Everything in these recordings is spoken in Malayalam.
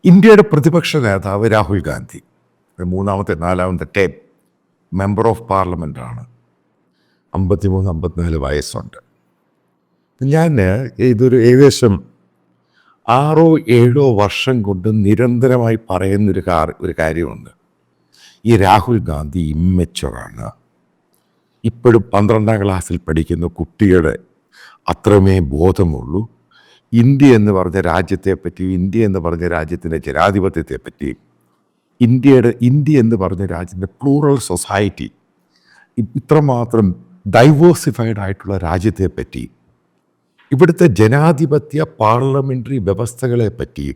ഇന്ത്യയുടെ പ്രതിപക്ഷ നേതാവ് രാഹുൽ ഗാന്ധി നാലാമത്തെ ടേം മെമ്പർ ഓഫ് പാർലമെൻ്റാണ്. 53-54 വയസ്സുണ്ട്. ഞാൻ ഇതൊരു ഏകദേശം 6-7 വർഷം കൊണ്ട് നിരന്തരമായി പറയുന്നൊരു കാര്യമുണ്ട്. ഈ രാഹുൽ ഗാന്ധി ഇമ്മച്ചുറാണ്. ഇപ്പോഴും 12ാം ക്ലാസ്സിൽ പഠിക്കുന്ന കുട്ടികളെ അത്രമേ ബോധമുള്ളൂ. ഇന്ത്യ എന്ന് പറഞ്ഞ രാജ്യത്തെപ്പറ്റി, ഇന്ത്യ എന്ന് പറഞ്ഞ രാജ്യത്തിൻ്റെ ജനാധിപത്യത്തെപ്പറ്റി, ഇന്ത്യ എന്ന് പറഞ്ഞ രാജ്യത്തിൻ്റെ പ്ലൂറൽ സൊസൈറ്റി, ഇത്രമാത്രം ഡൈവേഴ്സിഫൈഡ് ആയിട്ടുള്ള രാജ്യത്തെപ്പറ്റി, ഇവിടുത്തെ ജനാധിപത്യ പാർലമെൻ്ററി വ്യവസ്ഥകളെപ്പറ്റി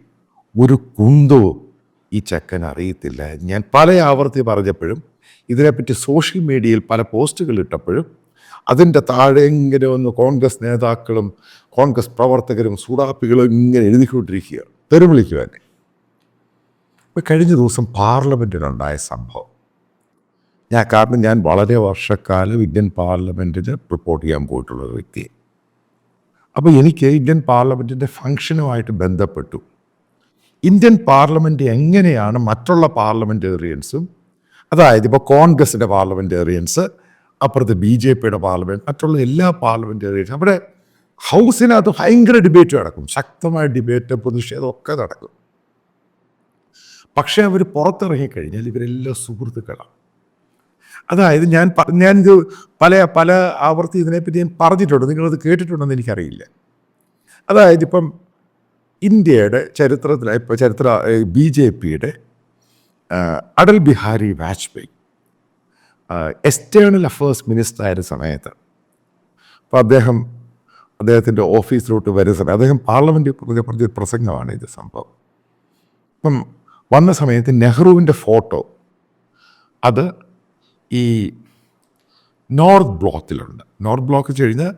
ഒരു കുന്തോ ഈ ചെക്കൻ അറിയത്തില്ല. ഞാൻ പല ആവർത്തി പറഞ്ഞപ്പോഴും, ഇതിനെപ്പറ്റി സോഷ്യൽ മീഡിയയിൽ പല പോസ്റ്റുകൾ ഇട്ടപ്പോഴും അതിൻ്റെ താഴെ ഇങ്ങനെ ഒന്ന് കോൺഗ്രസ് നേതാക്കളും കോൺഗ്രസ് പ്രവർത്തകരും സൂടാപ്പികളും ഇങ്ങനെ എഴുതിക്കൊണ്ടിരിക്കുക, തെരുവിളിക്കുവാൻ. ഇപ്പോൾ കഴിഞ്ഞ ദിവസം പാർലമെൻറ്റിലുണ്ടായ സംഭവം കാരണം ഞാൻ വളരെ വർഷക്കാലം ഇന്ത്യൻ പാർലമെൻറ്റിന് റിപ്പോർട്ട് ചെയ്യാൻ പോയിട്ടുള്ള ഒരു വ്യക്തിയെ. അപ്പോൾ എനിക്ക് ഇന്ത്യൻ പാർലമെൻറ്റിൻ്റെ ഫങ്ഷനുമായിട്ട് ബന്ധപ്പെട്ടു. ഇന്ത്യൻ പാർലമെൻറ്റ് എങ്ങനെയാണ് മറ്റുള്ള പാർലമെൻറ്റേറിയൻസും, അതായത് ഇപ്പോൾ കോൺഗ്രസിൻ്റെ പാർലമെൻറ്റേറിയൻസ്, അപ്പുറത്ത് BJPയുടെ പാർലമെൻറ്റ്, മറ്റുള്ള എല്ലാ പാർലമെൻറ്റേറിയൻസും, അവിടെ ഹൗസിനകത്ത് ഭയങ്കര ഡിബേറ്റ് നടക്കും, ശക്തമായ ഡിബേറ്റ്, പ്രതിഷേധമൊക്കെ നടക്കും. പക്ഷേ അവർ പുറത്തിറങ്ങിക്കഴിഞ്ഞാൽ ഇവരെല്ലാം സുഹൃത്തുക്കളാണ്. അതായത് ഞാനിത് പല ആവർത്തി ഇതിനെപ്പറ്റി ഞാൻ പറഞ്ഞിട്ടുണ്ട്, നിങ്ങളത് കേട്ടിട്ടുണ്ടെന്ന് എനിക്കറിയില്ല. അതായത് ഇപ്പം ഇന്ത്യയുടെ ചരിത്രത്തിൽ BJPയുടെ Atal Bihari Vajpayee external affairs minister ആയ സമയത്ത്, അപ്പോൾ അദ്ദേഹത്തിൻ്റെ ഓഫീസിലോട്ട് വരുന്ന സമയം അദ്ദേഹം പാർലമെൻറ്റിൽ പറഞ്ഞ പ്രസംഗമാണ് ഇത് സംഭവം. അപ്പം വന്ന സമയത്ത് നെഹ്റുവിൻ്റെ ഫോട്ടോ അത് ഈ നോർത്ത് ബ്ലോക്കിലുണ്ട്. നോർത്ത് ബ്ലോക്ക് വെച്ച് കഴിഞ്ഞാൽ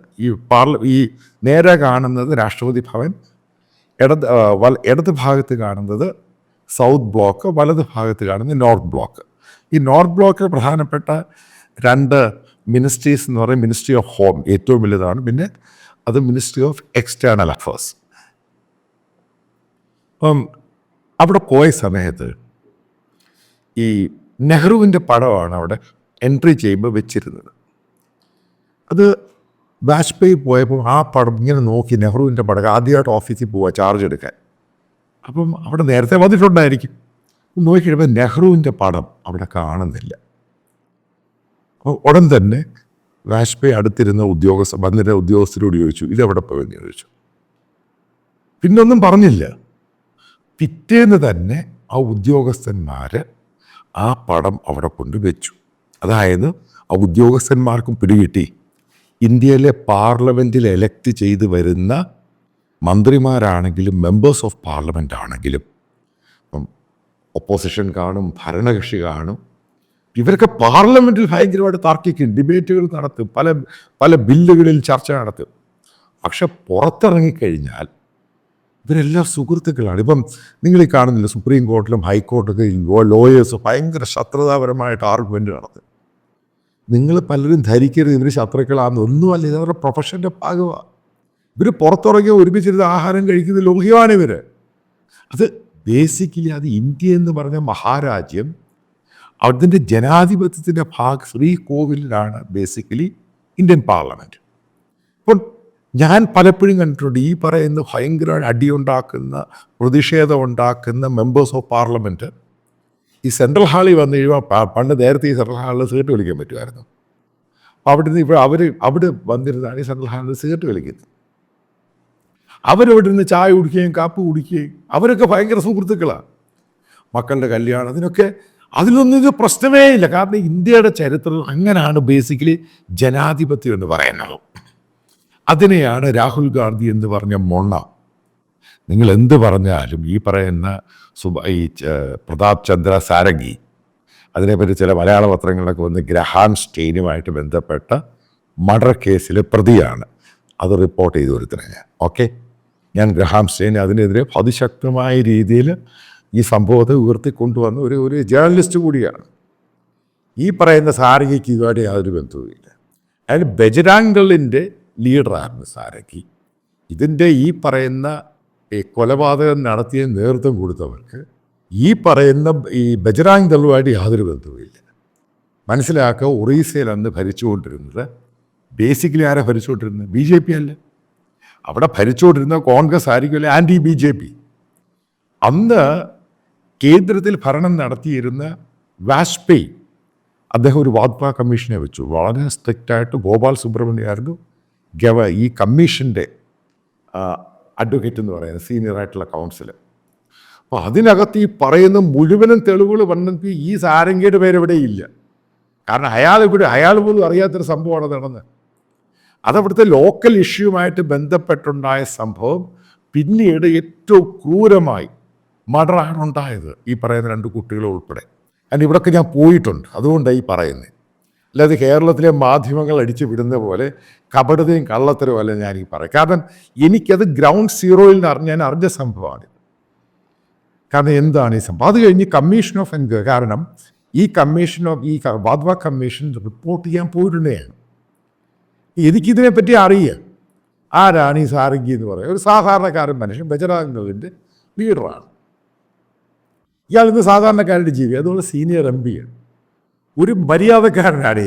ഈ നേരെ കാണുന്നത് രാഷ്ട്രപതി ഭവൻ, ഇടത് ഭാഗത്ത് കാണുന്നത് സൗത്ത് ബ്ലോക്ക്, വലത് ഭാഗത്ത് കാണുന്നത് നോർത്ത് ബ്ലോക്ക്. ഈ നോർത്ത് ബ്ലോക്കിൽ പ്രധാനപ്പെട്ട 2 മിനിസ്ട്രീസ് എന്ന് പറയും. മിനിസ്ട്രി ഓഫ് ഹോം ഏറ്റവും വലുതാണ്, പിന്നെ അത് മിനിസ്ട്രി ഓഫ് എക്സ്റ്റേണൽ അഫേഴ്സ്. അപ്പം അവിടെ പോയ സമയത്ത് ഈ നെഹ്റുവിൻ്റെ പടമാണ് അവിടെ എൻട്രി ചെയ്യുമ്പോൾ വെച്ചിരുന്നത്. അത് വാജ്പേയി പോയപ്പോൾ ആ പടം ഇങ്ങനെ നോക്കി, നെഹ്റുവിൻ്റെ പടം ആദ്യമായിട്ട് ഓഫീസിൽ പോവുക ചാർജ് എടുക്കാൻ. അപ്പം അവിടെ നേരത്തെ വന്നിട്ടുണ്ടായിരിക്കും. നോക്കിക്കഴിയുമ്പോൾ നെഹ്റുവിൻ്റെ പടം അവിടെ കാണുന്നില്ല. അപ്പോൾ ഉടൻ തന്നെ വാജ്പേയി അടുത്തിരുന്ന ഉദ്യോഗസ്ഥരോട് ചോദിച്ചു, ഇതെവിടെ പോയെന്ന് ചോദിച്ചു. പിന്നൊന്നും പറഞ്ഞില്ല. പിറ്റേന്ന് തന്നെ ആ ഉദ്യോഗസ്ഥന്മാർ ആ പടം അവിടെ കൊണ്ടുവച്ചു. അതായത് ആ ഉദ്യോഗസ്ഥന്മാർക്കും പിടികിട്ടി, ഇന്ത്യയിലെ പാർലമെൻറ്റിൽ എലക്ട് ചെയ്ത് വരുന്ന മന്ത്രിമാരാണെങ്കിലും മെമ്പേഴ്സ് ഓഫ് പാർലമെൻ്റ് ആണെങ്കിലും, ഇപ്പം ഒപ്പോസിഷൻ കാണും, ഭരണകക്ഷി കാണും, ഇവരൊക്കെ പാർലമെൻറ്റിൽ ഭയങ്കരമായിട്ട് താർക്കിക്കും, ഡിബേറ്റുകൾ നടത്തും, പല ബില്ലുകളിൽ ചർച്ച നടത്തും. പക്ഷെ പുറത്തിറങ്ങിക്കഴിഞ്ഞാൽ ഇവരെല്ലാം സുഹൃത്തുക്കളാണ്. ഇപ്പം നിങ്ങൾ ഈ കാണുന്നില്ല, സുപ്രീം കോർട്ടിലും ഹൈക്കോർട്ടൊക്കെ ലോയേഴ്സ് ഭയങ്കര ശത്രുതാപരമായിട്ട് ആർഗ്യുമെൻ്റ് നടത്തും. നിങ്ങൾ പലരും ധരിക്കരുത് ഇവർ ശത്രുക്കളാണെന്ന്. ഒന്നുമല്ല, ഇതവരുടെ പ്രൊഫഷൻ്റെ ഭാഗമാണ്. ഇവർ പുറത്തിറങ്ങി ഒരുമിച്ചിരുന്ന് ആഹാരം കഴിക്കുന്ന ലോഹ്യമാണ് ഇവർ. അത് ബേസിക്കലി അത് ഇന്ത്യ എന്ന് പറഞ്ഞ മഹാരാജ്യം, അതിൻ്റെ ജനാധിപത്യത്തിൻ്റെ ശ്രീകോവിലാണ് ബേസിക്കലി ഇന്ത്യൻ പാർലമെൻറ്റ്. അപ്പോൾ ഞാൻ പലപ്പോഴും കണ്ടിട്ടുണ്ട് ഈ പറയുന്ന ഭയങ്കര അടിയുണ്ടാക്കുന്ന, പ്രതിഷേധം ഉണ്ടാക്കുന്ന മെമ്പേഴ്സ് ഓഫ് പാർലമെൻറ്റ് ഈ സെൻട്രൽ ഹാളിൽ വന്നു കഴിയുമ്പോൾ, പണ്ട് നേരത്തെ ഈ സെൻട്രൽ ഹാളിൽ സിഗരറ്റ് വലിക്കാൻ പറ്റുമായിരുന്നു. അവിടുന്ന് ഇപ്പോൾ അവിടെ വന്നിരുന്നാണ് ഈ സെൻട്രൽ ഹാളിൽ സിഗരറ്റ് വലിക്കുന്നത്. അവരവിടെ നിന്ന് ചായ കുടിക്കുകയും കാപ്പി കുടിക്കുകയും, അവരൊക്കെ ഭയങ്കര സുഹൃത്തുക്കളാണ്. മക്കളുടെ കല്യാണം, അതിലൊന്നും ഇത് പ്രശ്നമേ ഇല്ല. കാരണം ഇന്ത്യയുടെ ചരിത്രം അങ്ങനെയാണ് ബേസിക്കലി ജനാധിപത്യം എന്ന് പറയുന്നത്. അതിനെയാണ് രാഹുൽ ഗാന്ധി എന്ന് പറഞ്ഞ മൊണ്ണ. നിങ്ങൾ എന്ത് പറഞ്ഞാലും ഈ പറയുന്ന പ്രതാപ് ചന്ദ്ര സാരംഗി, അതിനെപ്പറ്റി ചില മലയാള പത്രങ്ങളിലൊക്കെ വന്ന് ഗ്രഹാം സ്റ്റെയിനുമായിട്ട് ബന്ധപ്പെട്ട മർഡർ കേസിലെ പ്രതിയാണ്. അത് റിപ്പോർട്ട് ചെയ്തു ഒരുത്തനെ. ഓക്കെ, ഞാൻ ഗ്രഹാം സ്റ്റെയിൻ അതിനെതിരെ അതിശക്തമായ രീതിയിൽ ഈ സംഭവത്തെ ഉയർത്തിക്കൊണ്ടുവന്ന ഒരു ജേർണലിസ്റ്റ് കൂടിയാണ്. ഈ പറയുന്ന സാരംഗിക്ക് ഇതുമായിട്ട് യാതൊരു ബന്ധവുമില്ല. അയാൾ ബജ്റാംഗ് ദളിൻ്റെ ലീഡറായിരുന്നു സാരംഗി. ഇതിൻ്റെ ഈ പറയുന്ന ഈ കൊലപാതകം നടത്തിയ നേതൃത്വം കൊടുത്തവർക്ക് ഈ പറയുന്ന ഈ ബജറാങ് ദളുമായിട്ട് യാതൊരു ബന്ധവുമില്ല. മനസ്സിലാക്കുക, ഒറീസയിൽ അന്ന് ഭരിച്ചുകൊണ്ടിരുന്നത് ബേസിക്കലി ആരാ ഭരിച്ചുകൊണ്ടിരുന്നത്? BJP അല്ല. അവിടെ ഭരിച്ചുകൊണ്ടിരുന്ന കോൺഗ്രസ് ആയിരിക്കുമല്ലേ, ആൻറ്റി BJP. അന്ന് കേന്ദ്രത്തിൽ ഭരണം നടത്തിയിരുന്ന വാജ്പേയി അദ്ദേഹം ഒരു വാദ്വ കമ്മീഷനെ വെച്ചു. വളരെ സ്ട്രിക്റ്റായിട്ട് ഗോപാൽ സുബ്രഹ്മണ്യമായിരുന്നു ഈ കമ്മീഷൻ്റെ അഡ്വക്കേറ്റ് എന്ന് പറയുന്നത്, സീനിയറായിട്ടുള്ള കൗൺസിൽ. അപ്പോൾ അതിനകത്ത് ഈ പറയുന്ന മുഴുവനും തെളിവുകൾ വന്നെങ്കിൽ ഈ സാരംഗിയുടെ പേരെവിടെ ഇല്ല. കാരണം അയാൾ പോലും അറിയാത്തൊരു സംഭവമാണ് നടന്നത്. അതവിടുത്തെ ലോക്കൽ ഇഷ്യൂമായിട്ട് ബന്ധപ്പെട്ടുണ്ടായ സംഭവം പിന്നീട് ഏറ്റവും ക്രൂരമായി മർഡറാണ് ഉണ്ടായത്, ഈ പറയുന്ന 2 കുട്ടികൾ ഉൾപ്പെടെ. കാരണം ഇവിടൊക്കെ ഞാൻ പോയിട്ടുണ്ട്, അതുകൊണ്ടാണ് ഈ പറയുന്നത്. അല്ലാതെ കേരളത്തിലെ മാധ്യമങ്ങൾ അടിച്ചു വിടുന്ന പോലെ കപടതയും കള്ളത്തരവും അല്ല ഞാൻ ഈ പറയും. കാരണം എനിക്കത് ഗ്രൗണ്ട് സീറോയിൽ നിന്ന് ഞാൻ അറിഞ്ഞ സംഭവമാണ്. കാരണം എന്താണ് ഈ സംഭവം? അത് കഴിഞ്ഞ് കമ്മീഷൻ ഓഫ് എൻക്വയറി, കാരണം ഈ വാദ്വ കമ്മീഷൻ റിപ്പോർട്ട് ചെയ്യാൻ പോയിട്ടുള്ളതാണ്. എനിക്കിതിനെപ്പറ്റി അറിയാം. ആരാണ് ഈ സാരംഗി എന്ന് പറയുന്നത്? ഒരു സാധാരണക്കാരൻ മനുഷ്യൻ, ബജറാങ് ദളിൻ്റെ ലീഡറാണ്. ഇയാൾ ഇന്ന് സാധാരണക്കാരുടെ ജീവി, അതുപോലെ സീനിയർ MP ആണ്. ഒരു മര്യാദക്കാരനാണ്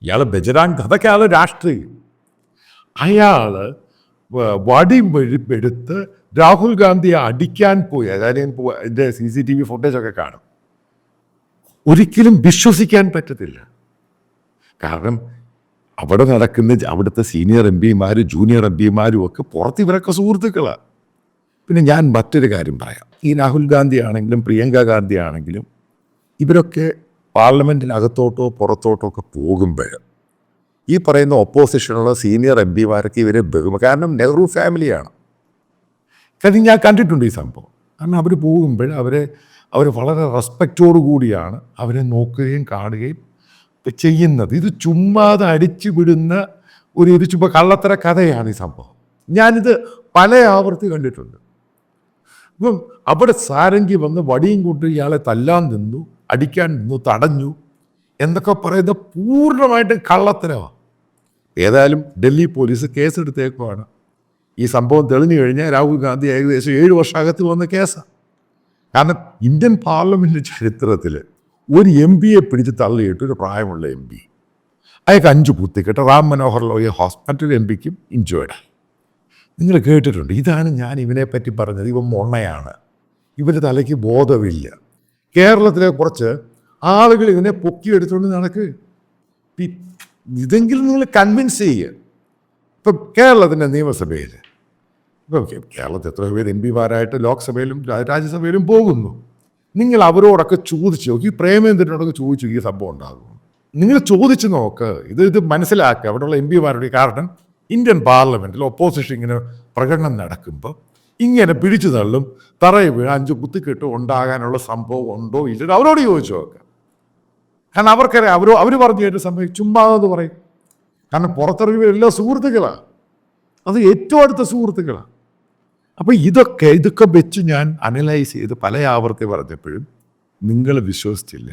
ഇയാൾ ബജറാങ്, അതൊക്കെ ആൾ രാഷ്ട്രീയം. അയാൾ വടിമെടുത്ത് രാഹുൽ ഗാന്ധിയെ അടിക്കാൻ പോയി. അതായത് എൻ്റെ CCTV ഫുട്ടേജൊക്കെ കാണും. ഒരിക്കലും വിശ്വസിക്കാൻ പറ്റത്തില്ല. കാരണം അവിടെ നടക്കുന്ന അവിടുത്തെ സീനിയർ MPമാരും ജൂനിയർ MPമാരും ഒക്കെ പുറത്ത് ഇവരൊക്കെ സുഹൃത്തുക്കളാണ്. പിന്നെ ഞാൻ മറ്റൊരു കാര്യം പറയാം. ഈ രാഹുൽ ഗാന്ധി ആണെങ്കിലും പ്രിയങ്ക ഗാന്ധി ആണെങ്കിലും ഇവരൊക്കെ പാർലമെൻറ്റിനകത്തോട്ടോ പുറത്തോട്ടോ ഒക്കെ പോകുമ്പോൾ ഈ പറയുന്ന ഓപ്പോസിഷനുള്ള സീനിയർ MPമാരൊക്കെ ഇവരെ കാരണം നെഹ്റു ഫാമിലിയാണ്. കാരണം ഞാൻ കണ്ടിട്ടുണ്ട് ഈ സംഭവം. കാരണം അവർ പോകുമ്പോൾ അവർ വളരെ റെസ്പെക്റ്റോടു കൂടിയാണ് അവരെ നോക്കുകയും കാണുകയും ചെയ്യുന്നത്. ഇത് ചുമ്മാതെ അടിച്ചു വിടുന്ന ഇത് ചുമ്മാ കള്ളത്തര കഥയാണ് ഈ സംഭവം. ഞാനിത് പല ആവർത്തി കണ്ടിട്ടുണ്ട്. ഇപ്പം അവിടെ സാരംഗി വന്ന് വടിയും കൊണ്ട് ഇയാളെ തല്ലാൻ നിന്നു, അടിക്കാൻ നിന്നു, തടഞ്ഞു എന്നൊക്കെ പറയുന്നത് പൂർണ്ണമായിട്ടും കള്ളത്തരമാണ്. ഏതായാലും ഡൽഹി പോലീസ് കേസെടുത്തേക്കുവാണ്. ഈ സംഭവം തെളിഞ്ഞു കഴിഞ്ഞാൽ രാഹുൽ ഗാന്ധി ഏകദേശം 7 വർഷകത്ത് വന്ന കേസാണ്. കാരണം ഇന്ത്യൻ പാർലമെൻറ്റ് ചരിത്രത്തിൽ ഒരു MPയെ പിടിച്ച് തള്ളിയിട്ട്, ഒരു പ്രായമുള്ള MP, അയാൾക്ക് 5 കുത്തിക്കെട്ട്, റാം മനോഹർ ലോയ ഹോസ്പിറ്റൽ MPക്കും ഇഞ്ചോർഡായി. നിങ്ങൾ കേട്ടിട്ടുണ്ട്. ഇതാണ് ഞാൻ ഇവനെപ്പറ്റി പറഞ്ഞത്. ഇവൻ മൊണ്ണയാണ്, ഇവൻ്റെ തലയ്ക്ക് ബോധമില്ല. കേരളത്തിലെ കുറച്ച് ആളുകൾ ഇതിനെ പൊക്കിയെടുത്തുകൊണ്ട് നടക്ക്. ഇതെങ്കിലും നിങ്ങൾ കൺവിൻസ് ചെയ്യുക. ഇപ്പം കേരളത്തിൻ്റെ നിയമസഭയിൽ ഇപ്പം കേരളത്തിൽ എത്ര പേര് MPമാരായിട്ട് ലോക്സഭയിലും രാജ്യസഭയിലും പോകുന്നു. നിങ്ങൾ അവരോടൊക്കെ ചോദിച്ചു നോക്കി, പ്രേമേന്ദ്രനോടൊക്കെ ചോദിച്ചു ഈ സംഭവം ഉണ്ടാകും. നിങ്ങൾ ചോദിച്ചു നോക്ക്, ഇത് മനസ്സിലാക്കുക അവിടെയുള്ള MPമാരുടെ. കാരണം ഇന്ത്യൻ പാർലമെൻറ്റിൽ ഒപ്പോസിഷൻ ഇങ്ങനെ പ്രകടനം നടക്കുമ്പോൾ ഇങ്ങനെ പിടിച്ചു തള്ളും, തറയിൽ വീണ് 5 കുത്തിക്കെട്ട് ഉണ്ടാകാനുള്ള സംഭവം ഉണ്ടോ ഇല്ലല്ലോ അവരോട് ചോദിച്ചു നോക്കാം. കാരണം അവർക്കറിയാം, അവർ പറഞ്ഞു കേട്ട സംഭവം ചുമ്മാതെന്ന് പറയും. കാരണം പുറത്തിറങ്ങി എല്ലാ സുഹൃത്തുക്കളാണ്, അത് ഏറ്റവും അടുത്ത സുഹൃത്തുക്കളാണ്. അപ്പോൾ ഇതൊക്കെ വെച്ച് ഞാൻ അനലൈസ് ചെയ്ത് പല ആവർത്തി പറഞ്ഞപ്പോഴും നിങ്ങൾ വിശ്വസിച്ചില്ല.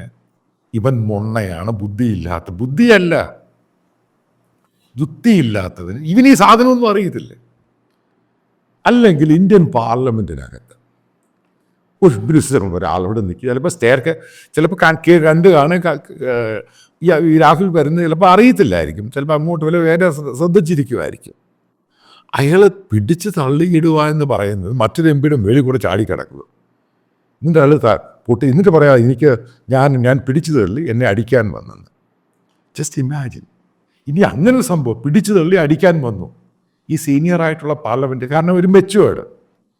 ഇവൻ മൊണ്ണയാണ്, ബുദ്ധിയല്ല, യുക്തിയില്ലാത്തതിന് ഇവന് ഈ സാധനമൊന്നും അറിയത്തില്ല. അല്ലെങ്കിൽ ഇന്ത്യൻ പാർലമെൻറ്റിനകത്ത് ഒരു മിനിസ്റ്റർ ഒരാളോട് നിൽക്കുക, ചിലപ്പോൾ കണ്ട് കാണാൻ ഈ രാഹുൽ വരുന്നത് ചിലപ്പോൾ അറിയത്തില്ലായിരിക്കും, ചിലപ്പോൾ അങ്ങോട്ട് വേറെ ശ്രദ്ധിച്ചിരിക്കുമായിരിക്കും. അയാളെ പിടിച്ച് തള്ളിയിടുക എന്ന് പറയുന്നത് മറ്റൊരു MPയുടെ മേളിൽ കൂടെ ചാടിക്കിടക്കുന്നത്. എന്നിട്ട് അയാൾ പൊട്ടി എന്നിട്ട് പറയാം, ഞാൻ പിടിച്ചു തള്ളി, എന്നെ അടിക്കാൻ വന്നെന്ന്. Just imagine. ഇനി അങ്ങനെ ഒരു സംഭവം പിടിച്ചു തള്ളി അടിക്കാൻ വന്നു ഈ സീനിയറായിട്ടുള്ള പാർലമെൻറ്റ്. കാരണം ഒരു മെച്ചുവേർഡ്.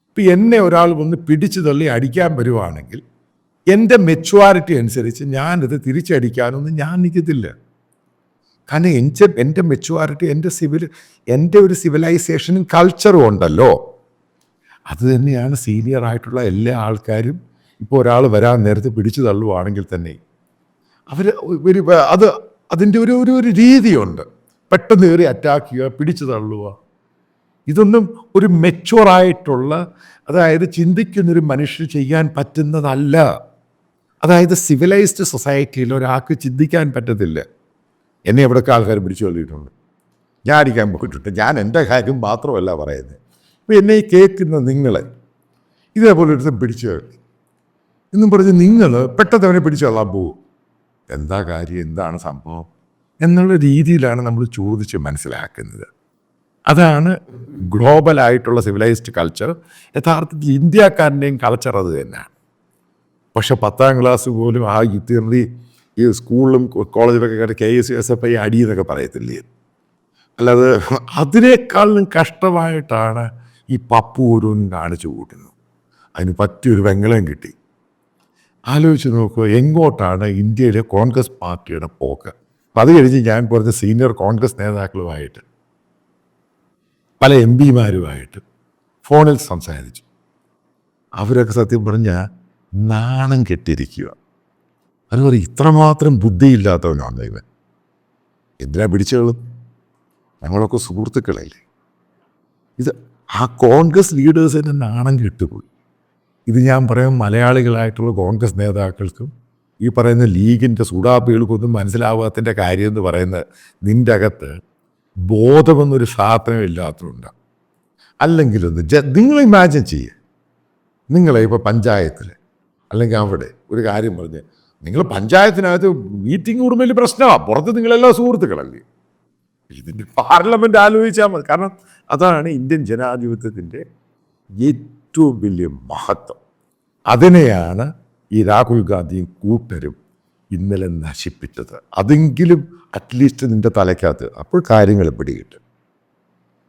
ഇപ്പം എന്നെ ഒരാൾ വന്ന് പിടിച്ചു തള്ളി അടിക്കാൻ വരുവാണെങ്കിൽ എൻ്റെ മെച്ചുവാരിറ്റി അനുസരിച്ച് ഞാനിത് തിരിച്ചടിക്കാനൊന്നും ഞാൻ നിൽക്കത്തില്ല. കാരണം എൻ്റെ മെച്ചുവാരിറ്റി, എൻ്റെ ഒരു സിവിലൈസേഷനും കൾച്ചറും ഉണ്ടല്ലോ. അത് തന്നെയാണ് സീനിയറായിട്ടുള്ള എല്ലാ ആൾക്കാരും. ഇപ്പോൾ ഒരാൾ വരാൻ നേരത്തെ പിടിച്ചു തള്ളുവാണെങ്കിൽ തന്നെ അതിൻ്റെ ഒരു രീതിയുണ്ട്. പെട്ടെന്ന് കയറി അറ്റാക്ക് ചെയ്യുക, പിടിച്ചു തള്ളുക. ഇതൊന്നും ഒരു മെച്ചുവറായിട്ടുള്ള, അതായത് ചിന്തിക്കുന്നൊരു മനുഷ്യന് ചെയ്യാൻ പറ്റുന്നതല്ല. അതായത് സിവിലൈസ്ഡ് സൊസൈറ്റിയിൽ ഒരാൾക്ക് ചിന്തിക്കാൻ പറ്റത്തില്ല. എന്നെ എവിടെയൊക്കെ ആൾക്കാർ പിടിച്ചു തള്ളിയിട്ടുണ്ട്, ഞാൻ അടിക്കാൻ പോയിട്ടുണ്ട്. ഞാൻ എൻ്റെ കാര്യം മാത്രമല്ല പറയുന്നത്, അപ്പോൾ എന്നെ ഈ കേൾക്കുന്ന നിങ്ങളെ ഇതേപോലെ ഒരുത്തൻ പിടിച്ചു എന്നും പറഞ്ഞ് നിങ്ങൾ പെട്ടെന്ന് അവനെ പിടിച്ചു കൊള്ളാൻ പോകും. എന്താ കാര്യം, എന്താണ് സംഭവം എന്നുള്ള രീതിയിലാണ് നമ്മൾ ചോദിച്ച് മനസ്സിലാക്കുന്നത്. അതാണ് ഗ്ലോബലായിട്ടുള്ള സിവിലൈസ്ഡ് കൾച്ചർ. യഥാർത്ഥത്തിൽ ഇന്ത്യക്കാരൻ്റെയും കൾച്ചർ അത് തന്നെയാണ്. പക്ഷെ 10ാം ക്ലാസ് പോലും ആ തിയറി ഈ സ്കൂളിലും കോളേജിലൊക്കെ കയറി KSSFI അടി എന്നൊക്കെ പറയത്തില്ലേ. അല്ലാതെ അതിനേക്കാളും കഷ്ടമായിട്ടാണ് ഈ പപ്പു ഓരോന്നും കാണിച്ചു കൂട്ടുന്നത്. അതിന് പറ്റിയൊരു വെങ്കലം കിട്ടി. ആലോചിച്ച് നോക്കുക, എങ്ങോട്ടാണ് ഇന്ത്യയിലെ കോൺഗ്രസ് പാർട്ടിയുടെ പോക്ക്. അപ്പം അത് കഴിഞ്ഞ് ഞാൻ പറഞ്ഞ സീനിയർ കോൺഗ്രസ് നേതാക്കളുമായിട്ട് പല MP-മാരുമായിട്ട് ഫോണിൽ സംസാരിച്ചു. അവരൊക്കെ സത്യം പറഞ്ഞാൽ നാണം കെട്ടിരിക്കുക. അത് പറയും, ഇത്രമാത്രം ബുദ്ധിയില്ലാത്തവനാണ് ഇവൻ, എന്തിനാ പിടിച്ചുകളും, ഞങ്ങളൊക്കെ സുഹൃത്തുക്കളല്ലേ. ഇത് ആ കോൺഗ്രസ് ലീഡേഴ്സിൻ്റെ നാണം കെട്ടുപോയി. ഇത് ഞാൻ പറയാം, മലയാളികളായിട്ടുള്ള കോൺഗ്രസ് നേതാക്കൾക്കും ഈ പറയുന്ന ലീഗിൻ്റെ സുഡാപ്പികൾക്കൊന്നും മനസ്സിലാവാത്തതിൻ്റെ കാര്യം എന്ന് പറയുന്നത്, നിൻ്റെ അകത്ത് ബോധമെന്നൊരു സാധനം ഇല്ലാത്തതുകൊണ്ട്. അല്ലെങ്കിലൊന്ന് നിങ്ങൾ ഇമാജിൻ ചെയ്യുക, നിങ്ങളെ ഇപ്പോൾ പഞ്ചായത്തിൽ അല്ലെങ്കിൽ അവിടെ ഒരു കാര്യം പറഞ്ഞ് നിങ്ങൾ പഞ്ചായത്തിനകത്ത് മീറ്റിംഗ് കൂടുമ്പോൾ പ്രശ്നമാണ്, പുറത്ത് നിങ്ങളെല്ലാം സുഹൃത്തുക്കളല്ലേ. ഇതിൻ്റെ പാർലമെൻറ്റ് ആലോചിച്ചാൽ മതി. കാരണം അതാണ് ഇന്ത്യൻ ജനാധിപത്യത്തിൻ്റെ ഏറ്റവും വലിയ മഹത്വം. അതിനെയാണ് ഈ രാഹുൽ ഗാന്ധിയും കൂട്ടരും ഇന്നലെ നശിപ്പിച്ചത്. അതെങ്കിലും അറ്റ്ലീസ്റ്റ് നിൻ്റെ തലയ്ക്കകത്ത് അപ്പോൾ കാര്യങ്ങൾ പിടികിട്ടും.